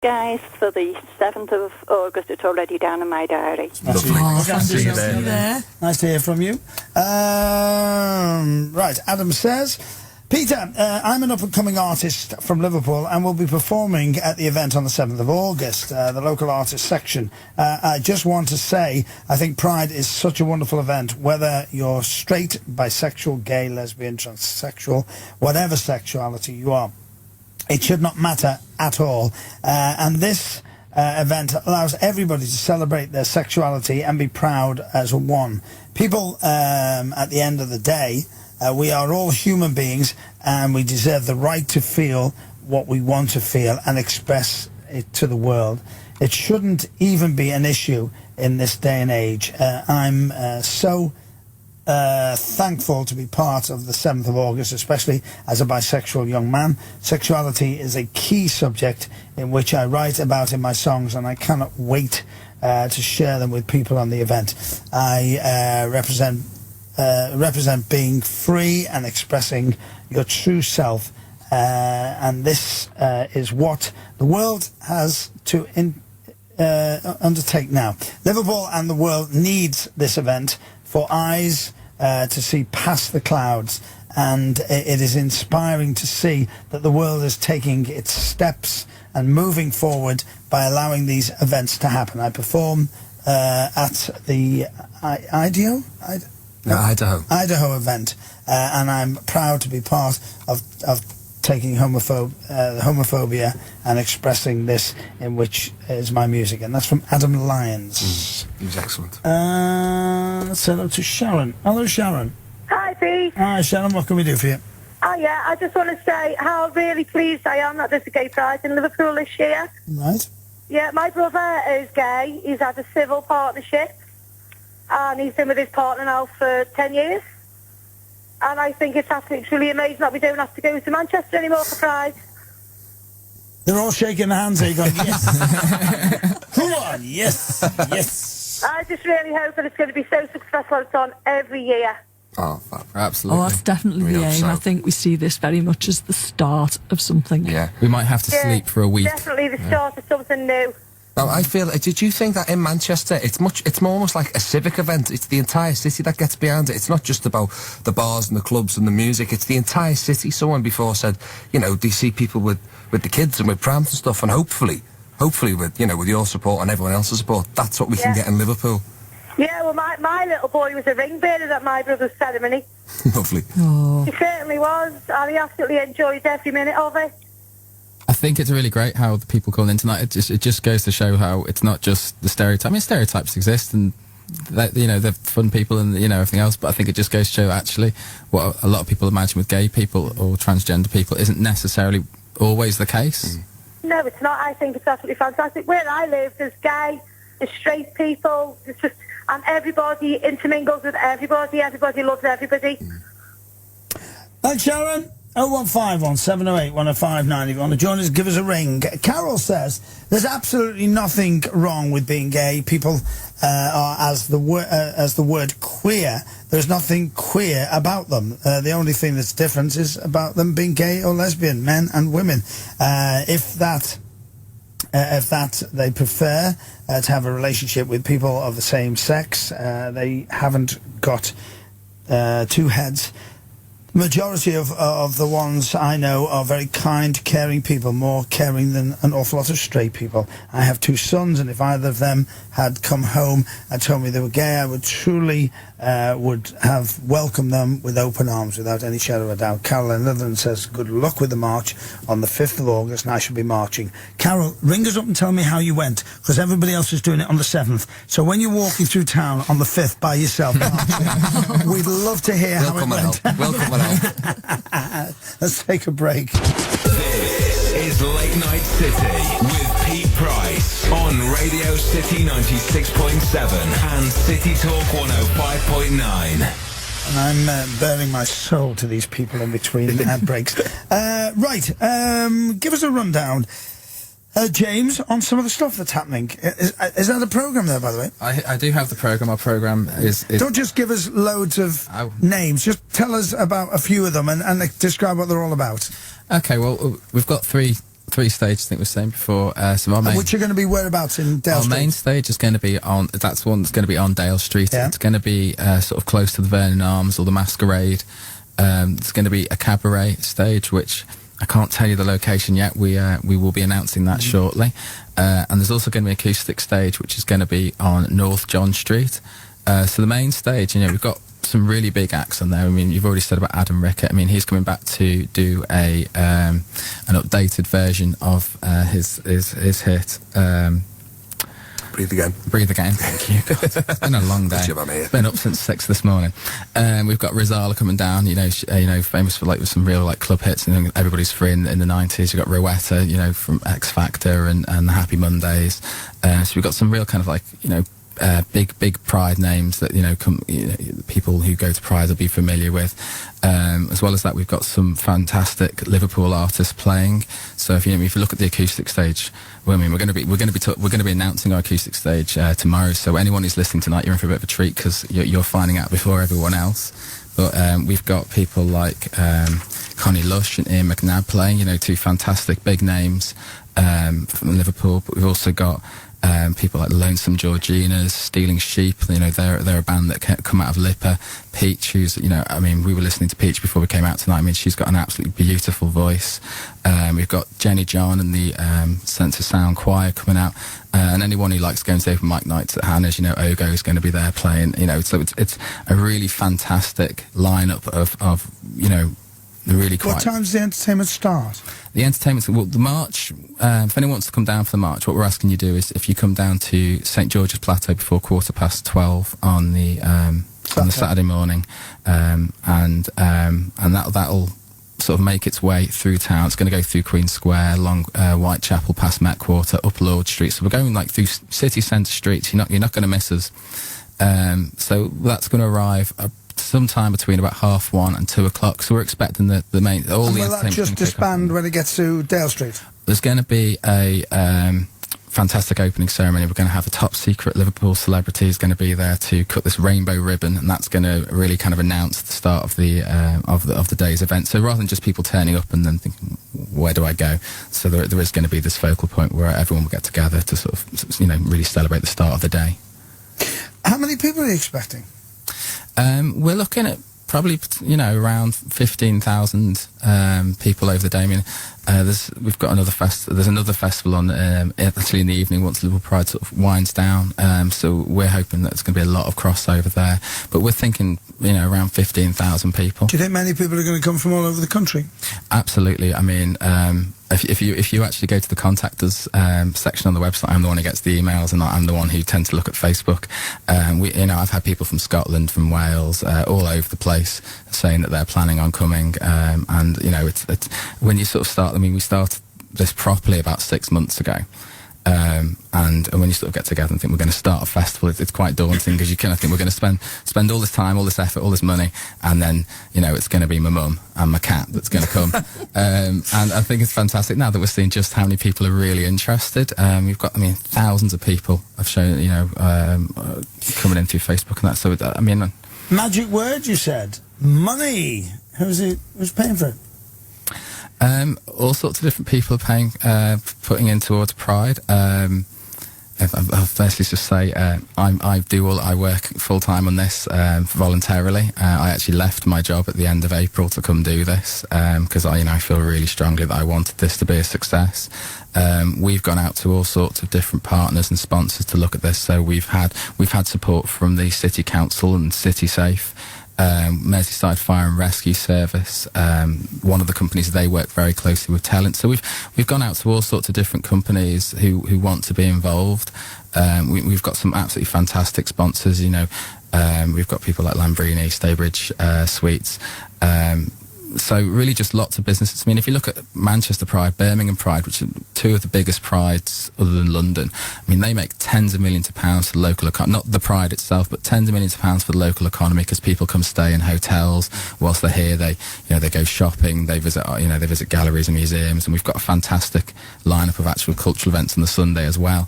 guys, for the 7th of August. It's already down in my diary. Lovely. Nice to see you there. there. Nice to hear from you. Right, Adam says, Peter, I'm an up-and-coming artist from Liverpool and will be performing at the event on the 7th of August, the local artist section. I just want to say, I think Pride is such a wonderful event, whether you're straight, bisexual, gay, lesbian, transsexual, whatever sexuality you are. It should not matter at all. And this event allows everybody to celebrate their sexuality and be proud as one. People, at the end of the day, we are all human beings and we deserve the right to feel what we want to feel and express it to the world. It shouldn't even be an issue in this day and age. I'm so thankful to be part of the 7th of August, especially as a bisexual young man. Sexuality is a key subject in which I write about in my songs, and I cannot wait to share them with people on the event. I represent being free and expressing your true self, and this is what the world has to undertake now. Liverpool and the world needs this event for eyes to see past the clouds, and it is inspiring to see that the world is taking its steps and moving forward by allowing these events to happen. I perform at the Idaho event, and I'm proud to be part of taking homophobia and expressing this, in which is my music. And that's from Adam Lyons. He was excellent. Let's say hello to Sharon. Hello, Sharon. Hi, Pete. Hi, Sharon. What can we do for you? Oh, yeah, I just want to say how really pleased I am that there's a gay pride in Liverpool this year. Right. Yeah, my brother is gay. He's had a civil partnership, and he's been with his partner now for 10 years. And I think it's absolutely truly amazing that we don't have to go to Manchester anymore for Pride. They're all shaking their hands. They're going, yes. Come on, yes, yes. I just really hope that it's going to be so successful it's on every year. Oh, absolutely. Oh, that's definitely the aim. So. I think we see this very much as the start of something. Yeah. We might have to sleep for a week. Definitely the start of something new. Now, I feel, did you think that in Manchester, it's more almost like a civic event? It's the entire city that gets behind it. It's not just about the bars and the clubs and the music. It's the entire city. Someone before said, do you see people with the kids and with prams and stuff? And hopefully with, with your support and everyone else's support, that's what we can get in Liverpool. Yeah, well, my little boy was a ring bearer at my brother's ceremony. Lovely. Oh. He certainly was, and he absolutely enjoyed every minute of it. I think it's really great how the people call in tonight. It just goes to show how it's not just the stereotype. I mean, stereotypes exist, and that, they're fun people and everything else. But I think it just goes to show actually what a lot of people imagine with gay people or transgender people isn't necessarily always the case. No, it's not. I think it's absolutely fantastic. Where I live, there's gay, there's straight people, and everybody intermingles with everybody. Everybody loves everybody. Thanks, Sharon. 0151 708 1059. If you want to join us, give us a ring. Carol says there's absolutely nothing wrong with being gay. People are as the word queer. There's nothing queer about them. The only thing that's different is about them being gay or lesbian, men and women. If that they prefer to have a relationship with people of the same sex, they haven't got two heads. Majority of the ones I know are very kind, caring people, more caring than an awful lot of straight people. I have two sons, and if either of them had come home and told me they were gay, I would truly would have welcomed them with open arms without any shadow of a doubt. Carol in Netherlands says, good luck with the march on the 5th of August, and I shall be marching. Carol, ring us up and tell me how you went, because everybody else is doing it on the 7th. So when you're walking through town on the 5th by yourself, we'd love to hear how it went. Welcome and help. Let's take a break. This is Late Night City with Pete Price on Radio City 96.7 and City Talk 105.9. And I'm bearing my soul to these people in between ad breaks. Right, give us a rundown, James, on some of the stuff that's happening. Is that a programme there, by the way? I do have the programme. Our programme is... Don't just give us loads of names. Just tell us about a few of them and describe what they're all about. Okay, well, we've got three 3 stages, I think we were saying before. So our main, Which are going to be whereabouts in Dale our Street? main stage is going to be on, that's one that's going to be on Dale Street. Yeah. It's going to be sort of close to the Vernon Arms or the Masquerade. It's going to be a cabaret stage, which I can't tell you the location yet. We will be announcing that shortly. And there's also going to be an acoustic stage, which is going to be on North John Street. So the main stage, we've got some really big acts on there. I mean, you've already said about Adam Rickett. I mean, he's coming back to do an updated version of his hit. Breathe Again. Breathe Again, thank you. It's been a long day. It's been up since 6 this morning. We've got Rizala coming down, famous for with some real club hits, and Everybody's Free in the 90s. You've got Rowetta, from X Factor and the Happy Mondays. So we've got some real kind of big Pride names that people who go to Pride will be familiar with. As well as that, we've got some fantastic Liverpool artists playing. So if you look at the acoustic stage, we're going to be announcing our acoustic stage tomorrow. So anyone who's listening tonight, you're in for a bit of a treat because you're finding out before everyone else. But we've got people like Connie Lush and Ian McNabb playing. 2 fantastic big names from Liverpool. But we've also got people like Lonesome Georginas, Stealing Sheep. They're a band that come out of Lipper. Peach, who's we were listening to Peach before we came out tonight. I mean, she's got an absolutely beautiful voice. We've got Jenny John and the Sense of Sound Choir coming out. And anyone who likes going to open mic nights at Hannah's, Ogo is going to be there playing. So it's a really fantastic lineup of really quite. What time does the entertainment start? The entertainment, the march, if anyone wants to come down for the march, what we're asking you to do is if you come down to St George's Plateau before 12:15 on the Saturday morning, and that'll sort of make its way through town. It's going to go through Queen Square, along Whitechapel, past Met Quarter, up Lord Street. So we're going through city centre streets. You're not going to miss us. So that's going to arrive sometime between about 1:30 and 2:00. So we're expecting the main all the. Will that just disband when it gets to Dale Street? There's going to be a fantastic opening ceremony. We're going to have a top secret Liverpool celebrity is going to be there to cut this rainbow ribbon, and that's going to really kind of announce the start of the day's event. So rather than just people turning up and then thinking, where do I go? So there is going to be this focal point where everyone will get together to sort of really celebrate the start of the day. How many people are you expecting? We're looking at probably around 15,000 people over the day. I mean, we've got there's another festival on actually in the evening once Liverpool Pride sort of winds down. So we're hoping that there's going to be a lot of crossover there. But we're thinking around 15,000 people. Do you think many people are going to come from all over the country? Absolutely. I mean, if you actually go to the contact us section on the website, I'm the one who gets the emails, and I'm the one who tends to look at Facebook. I've had people from Scotland, from Wales, all over the place saying that they're planning on coming. And it's when you sort of start. I mean, we started this properly about 6 months ago. And when you sort of get together and think we're going to start a festival, it's quite daunting because you kind of think we're going to spend all this time, all this effort, all this money, and then it's going to be my mum and my cat that's going to come. And I think it's fantastic now that we're seeing just how many people are really interested. We've got, thousands of people have shown, coming in through Facebook and that. So magic word, you said money. Who's paying for it? All sorts of different people are paying, putting in towards Pride. I'll firstly just say I work full time on this voluntarily. I actually left my job at the end of April to come do this because I feel really strongly that I wanted this to be a success. We've gone out to all sorts of different partners and sponsors to look at this. So we've had support from the City Council and City Safe. Merseyside Fire and Rescue Service, one of the companies, they work very closely with Talent. So we've gone out to all sorts of different companies who want to be involved. We've got some absolutely fantastic sponsors. We've got people like Lambrini, Staybridge Sweets. So really just lots of businesses. I mean, if you look at Manchester Pride, Birmingham Pride, which are two of the biggest prides other than London, I mean, they make tens of millions of pounds for the local economy. Not the pride itself, but tens of millions of pounds for the local economy because people come stay in hotels whilst they're here. They go shopping, they visit galleries and museums, and we've got a fantastic lineup of actual cultural events on the Sunday as well.